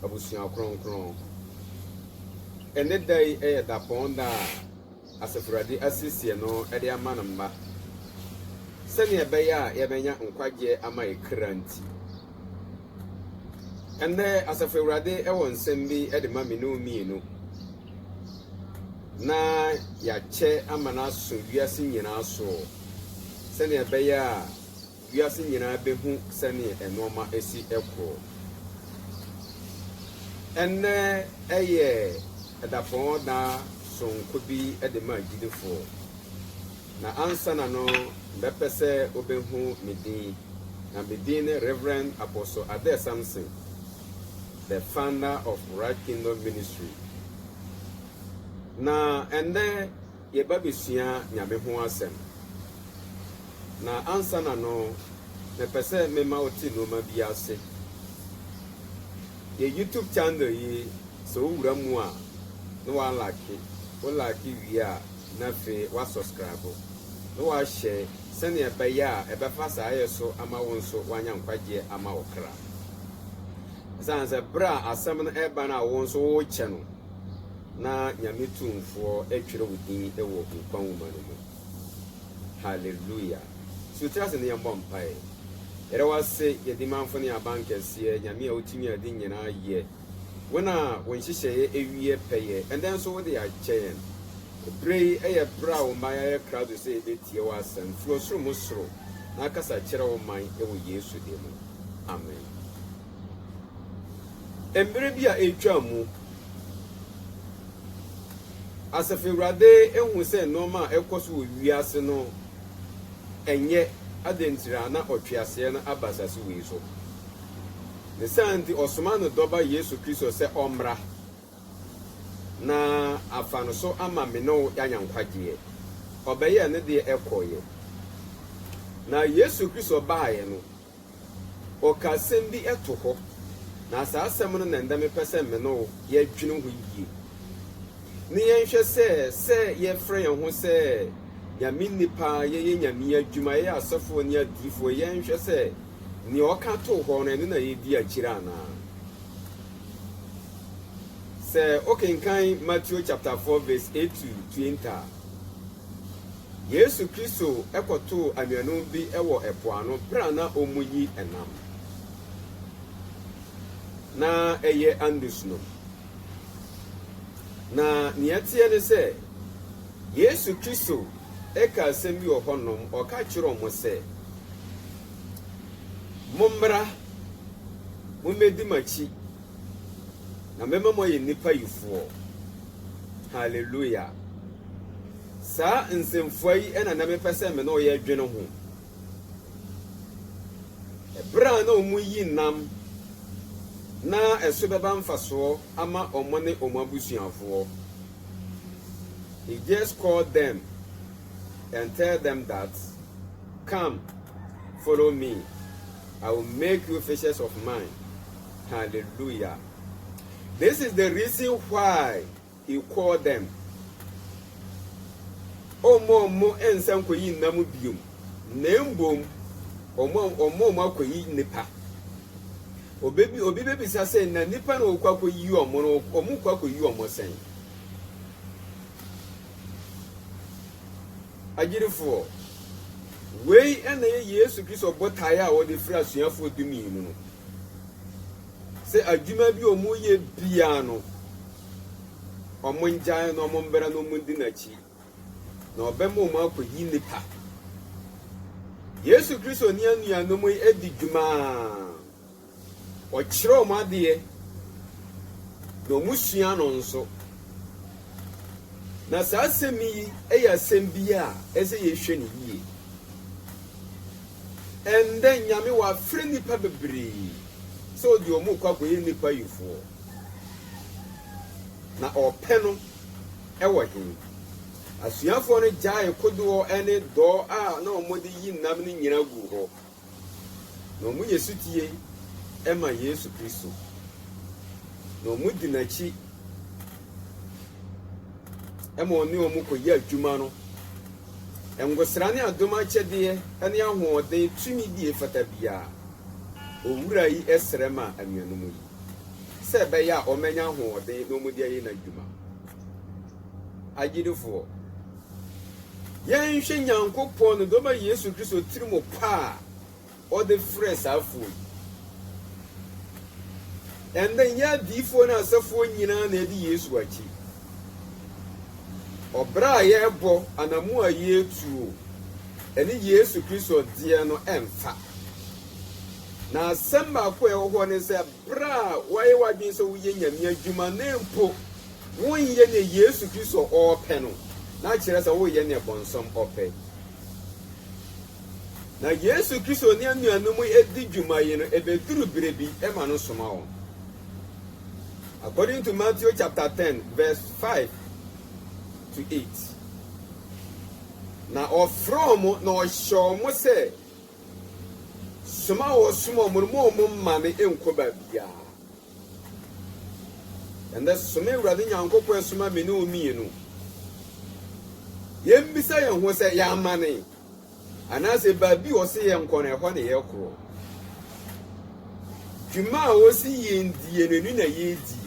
abusua kronkron ene dai da ponda asefurade asisie no ede ama no mma sene ebeya ye benya nkwagye ama ekranti ene asefurade ewo nsem bi ede ma me no mienu na ya che ama na so wiase nyina so sene ebeya wiase nyina behu sene enoma esi ekro ene eye edapon da sonko bi edema gidefo na ansa na no bepese obehu medin na medin Reverend Apostle Ade Samson, the founder of Right Kingdom Ministry. Na ende ye babesua nyame ho asem na ansa na no bepese mema oti no ma bi ase ye YouTube channel yi so wura mu a no wa like via na fe wa subscribe no wa share send e be ya e be fa sa ayeso ama won so wanya nkwaje ama okra zanze bra asem no e ba na won so wo che no na nyame tumfo etwere wudin e wo nkwan wo manu mu. Hallelujah. So trust in yamba mpai ere wa se ye di manfo ne abankese nyame a otimi adi nyina ye wona won hihye ewie peye and then so they are chain pray e bra wo maya crowd say betie wa asem flo suru musoro na kasa kire wo man e wo Yesu de mu. Amen. Embre bia etwa mu asefurade ehu se no ma ekoso wo wiase no enye adentira na otwease na abasase we so the santi osmano doba Yesu Kristo se omra na afano so ama me no yanyankwagye obeye ne de ekoye na Yesu Kristo baaye no okasem bi eto ho na asasem no nenda me pese me no ye dwene ho yi ni yenhwe se ye frɛ ye ho se yami nipa ye nyame adwuma ye asofo ni adifo yenhwe se ni oka to ho no na ye di akira na se okenkan Matthew chapter 4 verse 8 to 20 Yesu Kristo ekoto anuanu bi ewo epoano bra na omuyi enam na eye andusno na niatie ne se Yesu Kristo eka asemi ohonom oka kiro mo se mumbra mumedi machi na mema mo ye nipa yifo. Hallelujah. Sa nsemfo yi ena na mepese me na oye adwene ho ebra na omuyi nam na eso beba mfaso ama omone omabusuafo. He just called them and tell them that, come, follow me. I will make you fishers of mine. Hallelujah. This is the reason why he called them. Omo ensam koyi namu biom. Nembom omo makoyi nipa. Obi bebi sa say na nipa na okwa koyi omo no omo kwa koyi omo sen. Agirifo wei ena Yesu Kristo botaya o de fra suafo dumi no se adwuma bi omo ye bia no omo njan no omo mbera no mundi nachi na obemo omo akoyi nipa. Yesu Kristo ni anua no mo edi dwuma o kire omo ade no musua no nso na sa asemi eya sembia ese ye hwe ne yie ende nyame wa frɛ nipa bebre so di omu kwa koye nipa yifo na opɛ no ɛwɔ hin asuafo no gyae kodo ene dɔ a na omode yi nam ne nyina gu ho na omu yesutie ema Yesu Kristo na omu dinachi ema oni omu koyi adwuma no engosra ne adoma kyɛdeɛ ene ahoɔden tumi die fata bia owura yi esrema anuanom yi se be ya omenya ho de no mu de yi na dwuma agidifo yen hwe Nyankopon no do ba Yesu Kristo tirimo pa o de fresh afo and then ya difo na asafo nyina na edi Yesu achi obra ye bo anamu aye tuo eni Yesu Kristo die no emfa na samba ko e ho ne se bra waye wadwen so wuye nyame adwuma na mpo wonye ne Yesu Kristo o pe no na kire se woye ne bonsom ope na Yesu Kristo ne anuanum edi dwuma ye no ebeduru birebi e ma no soma won. According to Matthew chapter 10 verse 5 to 8. Na ofrom na ohyomo se soma wo soma mo mane enko ba bia. And the soma urade Nyankopon soma me ne omienu. Yembisa ye ho se ya mane. Anase ba bi o se ye nko na e ho ne ye kro. Dwuma wo si yendie nenu na yedi.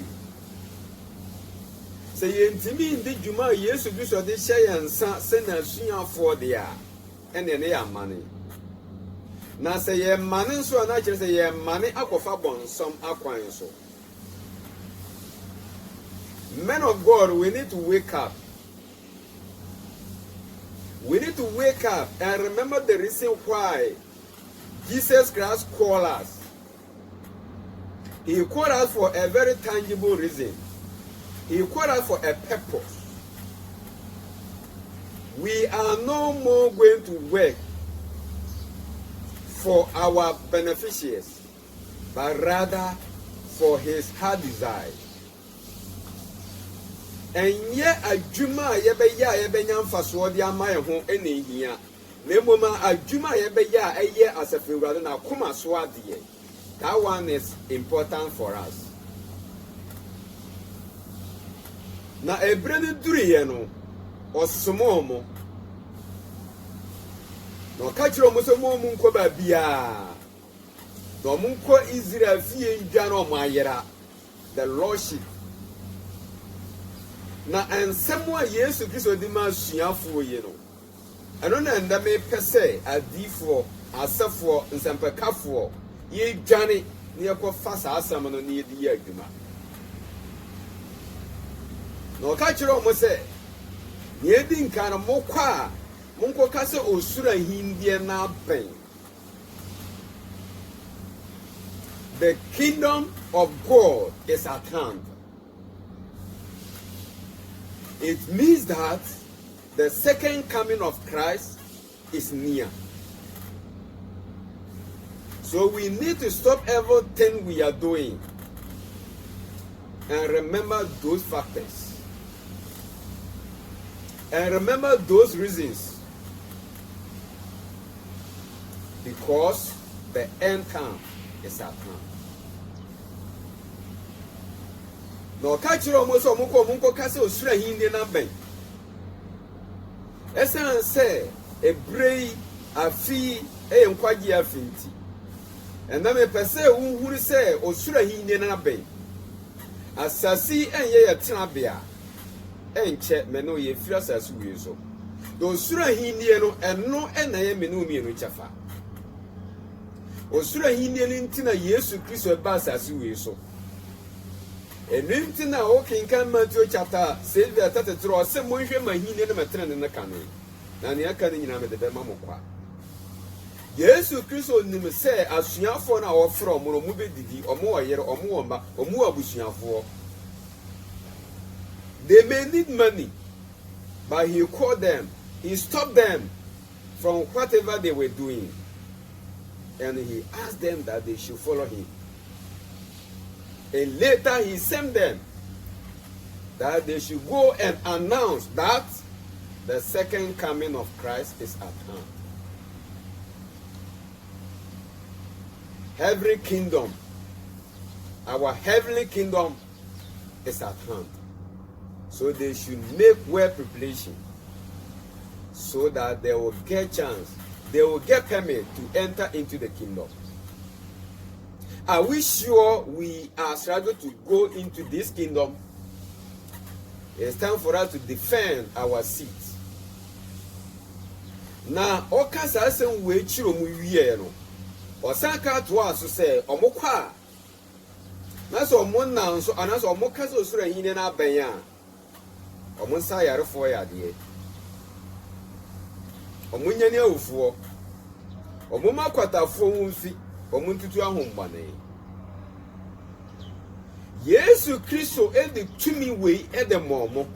Se yentimi ndi dwuma Yesu Kristo de hye yansa se na suafo de a ene ne ya mane. Na se ye mane so na kire se ye mane akofa bonsom akwan so. Men of God, we need to wake up. We need to wake up and remember the reason why Jesus Christ called us. He called us for a very tangible reason. He called us for a purpose. We are no more going to work for our beneficiaries, but rather for his heart desire. And yet adwuma yebeya yebenya mfaso de amaye ho ene hia na emoma adwuma yebeya eye asafewurade na koma so ade. That one is important for us. Na ebrede duriye no osomo mo no ka kire mo so mo nko ba bia no mo nko Israel fie ndwa no mo ayera the lordship. Na ensemo a Yesu Kristo di ma suafo ye no eno na nda me pese adifo asafo nsempekafo ye dwane ne yakofa sa asam no ne yedi adwuma no ka kire mo se ne yedi nka no mokwa monko ka se osura hindie na ben. The kingdom of God is at hand. It means that the second coming of Christ is near. So we need to stop everything we are doing and remember those factors. And remember those reasons. Because the end time is at hand. No kachiro mo so munko kase osura hinde na ben. Esan se ebrei afi enkwagi afinti. Enda me pese unhuru se osura hinde na ben. Asasi enye yetena bia. Enche me no ye fira asasi wi so. Do osura hinde no eno ena ye me no mienu chafa. Osura hinde ni ntina Yesu Kristo e ba asasi wi so. Enimti na okinkan Matthew chapter 6 verse 33 ose monhwe mahine na matena ne kanu na ne aka ne nyina me de ma mokwa Yesu Kristo nim se asuafo na ofro mo mu bedidi omo oyere omo omba omo abusuafo. They may need money, but he called them, he stopped them from whatever they were doing, and he asked them that they should follow him. And later he sent them that they should go and announce that the second coming of Christ is at hand. Every kingdom, our heavenly kingdom is at hand. So they should make well preparation so that they will get chance, they will get permit to enter into the kingdom. Are we sure we are struggling to go into this kingdom? It's time for us to defend our seat. Now, okasa asem we chiro mu wiye no. Osaka to aso say omokwa. Na so omon nan so anaso omokasa osura hine na aban a. Omon sa yarefo ya de. Omunya ne awufo. Omoma kwatafo wumfi. Omuntutu ahombane. Yesu Kristo the tumi we the momo.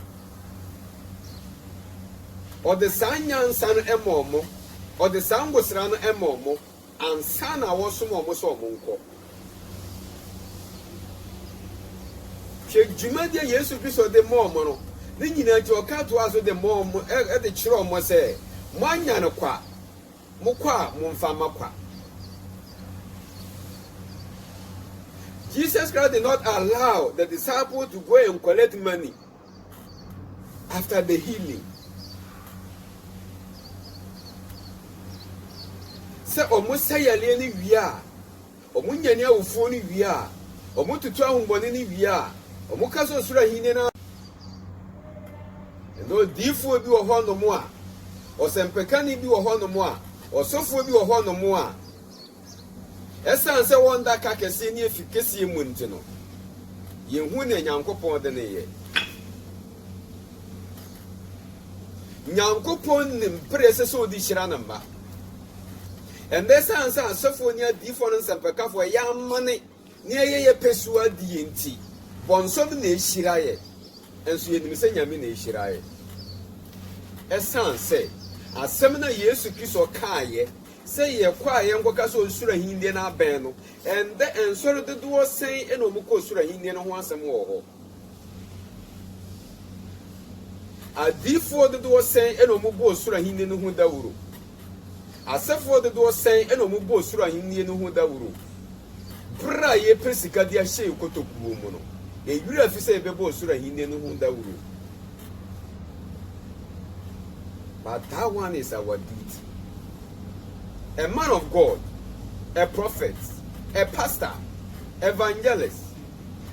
Or the sanyan san emomo. Or the sangosran emomo. And sana was some almost so monko. Check Jumadia Yesu Kristo the momo. Then you know to account to us the mom at the chiro must say, Manya kwa. Mokwa mumfama kwa. Jesus Christ did not allow the disciples to go and collect money after the healing. Say almost say ni wia. Omunya ni awufo ni wia. Omututu ahombone ni wia. Omukaso sura hine na. No difo bi wo ho no mo a. Osempekani bi wo ho no mo a. Osofo bi wo ho no mo a. Esan se wonda ka kese ni efikesi mu ntino. Yehu na Nyankopon de ne ye. Nyankopon nim prese so di hira na mba. Ende san san asofo ni adifo no nsempekafo ya mane ne ye pesu adi enti. Bonso bi na ehira ye. Enso ye nim se nyame na ehira ye. Esan se asem na Yesu Kristo kaaye say ye kwa ye nkoka so sura hinde na aben no ende ensoro de do sen e no muko sura hinde no ho asem wo ho adifo de do sen e no mubo sura hinde no ho dawuro asefo de do sen e no mubo sura hinde no ho dawuro bra ye pesika dia hye kotokuo mu no e yura fi say bebo sura hinde no ho dawuro. But that one is our duty. A man of God, a prophet, a pastor, evangelist.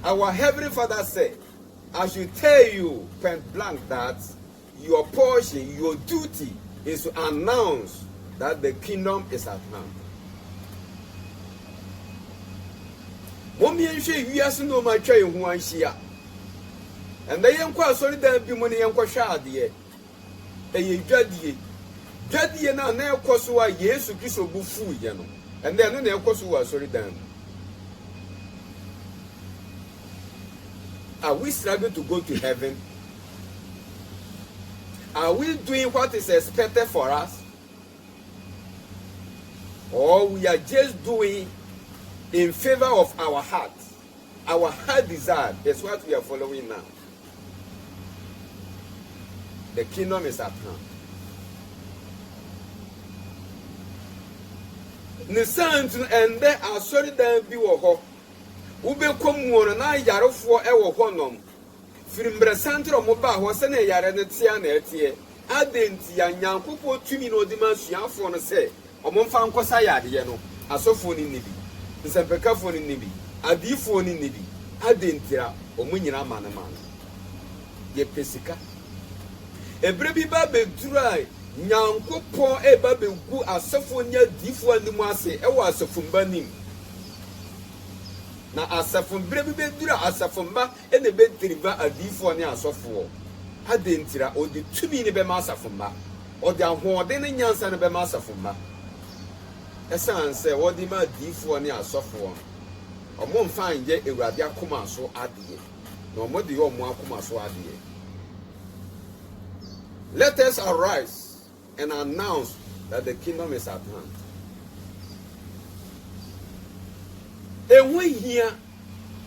Our Heavenly Father said, I should tell you point blank that your portion, your duty is to announce that the kingdom is at hand. Mommy and she, we are no my train who I share. And the young quite sorry that be money and quite shard ye. A ye. Daddy na na ekoso wa Yesu Kristo bufu ye no and then na ekoso wa sorry dan. Are we struggling to go to heaven? Are we doing what is expected for us? Or we are just doing in favor of our heart? Our heart desire is what we are following now. The kingdom is at hand. Nisantu ende asori dan bi wo ho wo be komu no na yarefo e wo ho nom firimbre santro mo ba ho se na yare ne tia na etie adenti ya Nyankopon tumi no di masuafo no se omomfa nkosa yade ye no asofo ni nibi nsempekafo ni nibi adifo ni nibi adentira omunyina manama ye pesika ebre bi ba be durai Nyankopon eba begu asafo nya difo anim ase e wo asafumba nim na asafumbre bi bedura asafumba e ne bediriva adifo ne asofo adentira odi tumi ne be ma asafumba odi ahode ne nyansa ne be ma asafumba esan se odi ma difo ne asofo omo mfa nje ewurade akoma so adie na omo de yo mo akoma so adie. Let us arise and announce that the kingdom is at hand. Ehu hia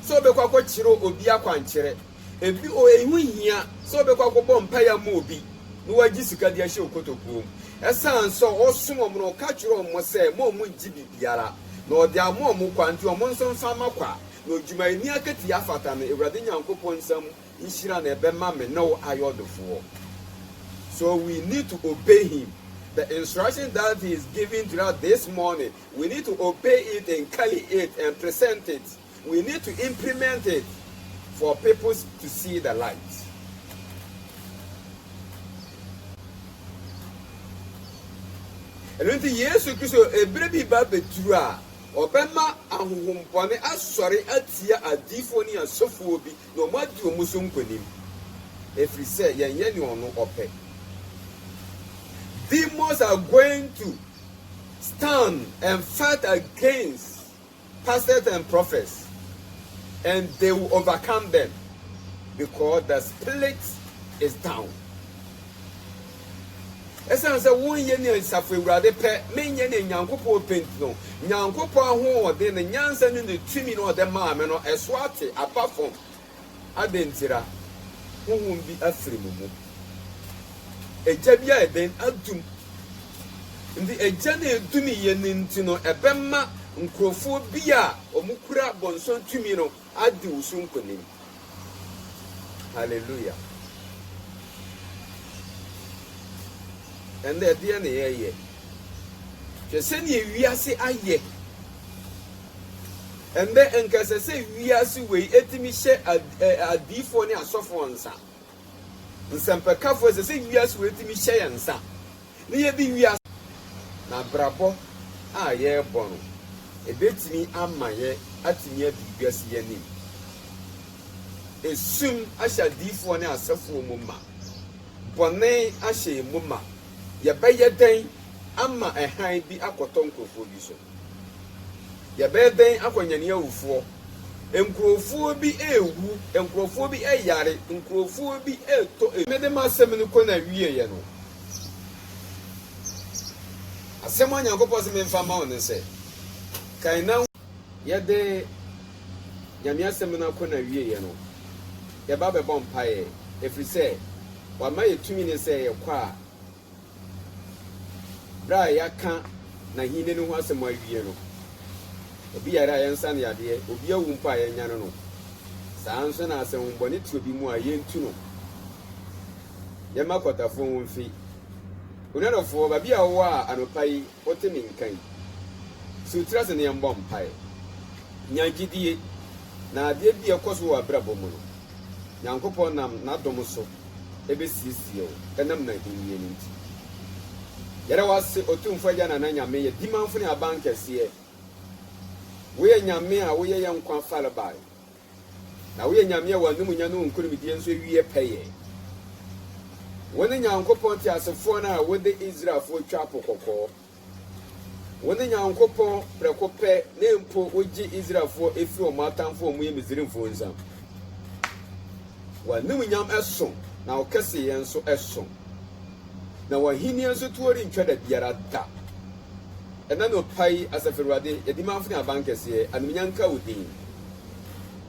so be kwakọ chiro obi akwankyere ebi o ehu hia so be kwakọ bọ mpaya ma obi no wagi sika de ahye okotokuo esan so osom mo ka chiro mo se mo ngi bibiara na ode amo mo kwanti o mo nso mfa makwa na odwuma ni akati afata no Ewurade Nyankopon nsam nhira na ebe ma me no ayodofo. So we need to obey him The instruction that he is giving to us this morning, we need to obey it and carry it and present it. We need to implement it for people to see the light. And when the Yesu Christo ebrebi ba betura obema ahohompone asori atia adifoni asofo obi no madu omuso nkonim efri say yenye ni ono ope. Demons are going to stand and fight against pastors and prophets, and they will overcome them because the spirit is down. Esan say won ye ne safo ewurade pe menye ne nyankopɔ pentino nyankopɔ ahoɔden ne nyansa ne tumi no ɔde maa me no ɛso ate apafom adentira honhom bi afiri mu eja bi a eden adum ndi eja na edumi ye ne ntino ebema nkrofo bi a omukura bonson tumi no ade usu nkonim. Hallelujah. And the DNA ye. She send ye wiase aye. And then enkase say wiase we etimi she adifo ne asofo nsa. Nsempekafo say wiase we etimi she nsa. Ne ye bi wiase na brabo a ye bono. Ebetimi amaye atimi abibiase ye nim. Esum asha difo ne asofo mumma. Bone ashe mumma. Yabɛyɛ den ama ɛhan bi akɔtɔ nkurɔfoɔ bi so. Yabɛyɛ den akɔnyane awufoɔ. Nkurɔfoɔ bi ewu, nkurɔfoɔ bi ɛyare, nkurɔfoɔ bi ɛtɔ. Mede ma asɛm no kɔ na wie yɛ no. Asɛm a Nyankopɔn sɛ memfa ma wo ne sɛ, kan na yɛde Nyame asɛm no kɔ na wie yɛ no. Yɛba bɛbɔ mpaeɛ, ɛfiri sɛ wama yɛtumi ne sɛ yɛkɔ a bra yaka na hine no ho asɛm awie no obi yara yɛnsa ne yadeɛ obi awu mpa yɛnya no saa nso na asɛm bɔne tuo bi mu a yɛntu no yɛma kɔtafo ho mfi onadɔfoɔ babi a wo a anopa yi wote ne nkan sutra se ne yɛmbɔ mpae nyagidie na adeɛ bi ɛkɔ so wɔ abrabɔ mu no Nyankopɔn nam n'adom so ebesiesie wo ɛnam na hinie no nti yara wase otumfo ya na nyame ye dimanfo ne abankese we ye nyame a we ye yankwa falbai na we ye nyame a wanum nya no nkurumidie nso wie peye woni Nyankopɔn ti asefo na we de Israelfo twa pokokɔ woni Nyankopɔn prekope na empo ogi Israelfo efi o matamfo o mu ye Misrimfo nzam wanum nyam ɛso na okese ye nso ɛso na wahini nso tuori ntwa da biara da ɛna no pai asafirwade yɛdi manfo ne abankɛse anumnyanka odin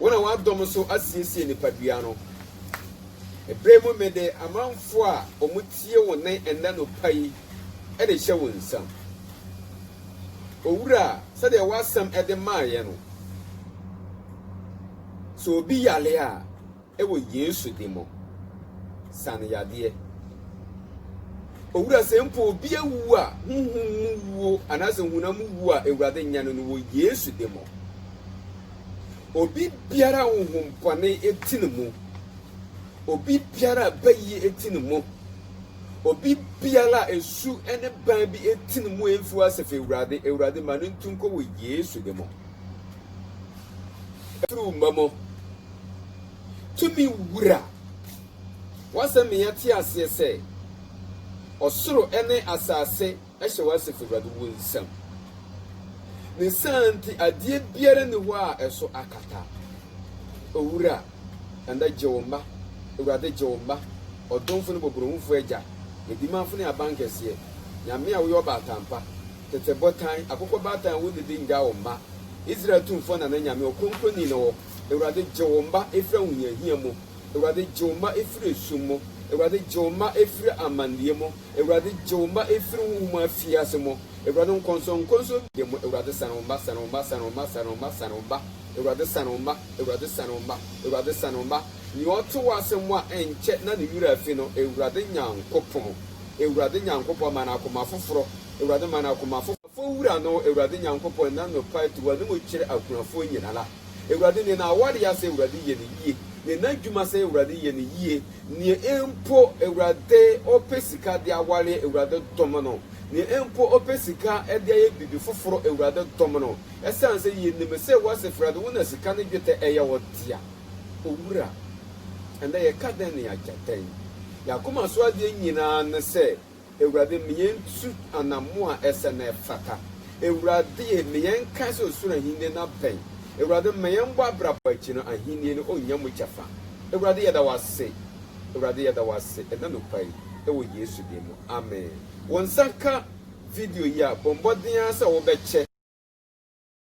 wona wadom so asiesie nipadua no ebremu mede amanfo a omutie wo ne ɛna no pai ɛde hyɛ wo nsam owura sɛde wasam ɛde maaye no so obi yale a ɛwɔ Yesu dimo san yade owura sempo obi awu a hunhum wuo anase hunam wu a ewurade nya no wo Yesu demo obi biara hunhum pone etine mu obi biara bayi etine mu obi biara esu ene ban bi etine mu enfu asefe ewurade ma no ntunko wo Yesu demo efru mamo tumi wura wasame yati ase se osoro ene asase ehye wasefe Ewurade wo nsam ne santi adie biara ne ho a eso akata owura anda jewomba Ewurade jewomba odomfo ne boboromfo agya edimanfo ne abankese nyame a wo yo batampa tete botan akokɔ batan wo de dinga wo ma Israel tumfo na nyame okonkroni ne wo Ewurade jewomba efra hunyahia mu Ewurade jewomba efra esumo Ewurade jewomba efra amandie mu Ewurade jewomba efra huma fiase mu Ewurade nkonso de mu Ewurade sanomba ni oto wasem a enche na ne wura afi no Ewurade nyankopon ewurade nyankopɔ ma na akoma foforo ewurade ma na akoma foforo wura no ewurade nyankopɔ na no paati wa no mo kyerɛ akunafo nyinala ewurade ne na awade ya sɛ ewurade yɛ ne yie ne na dwuma sɛ ewurade yɛ ne yie ne empo ewurade opɛ sika de awale ewurade dɔm no ne empo opɛ sika de ayɛ bibi foforo ewurade dɔm no ɛsan sɛ yɛ nim sɛ wase frade wo na sika ne dwetɛ ɛyɛ wɔ tia owura ɛnda yɛ ka den ne agyadan yakoma so ade nyinaa ne sɛ ewurade miyentu anamo a ɛsɛ na ɛfata ewurade miyenka sɛ osura hinde na bɛn ewurade meyɛmbɔ abrabɔ akyi no ahenni no ɔnya mu kyafa ewurade yɛda wase ɛna no pai ɛwɔ yesu din mu amen wɔn saka video yi a bɔmbɔden sɛ wɔbɛkyɛ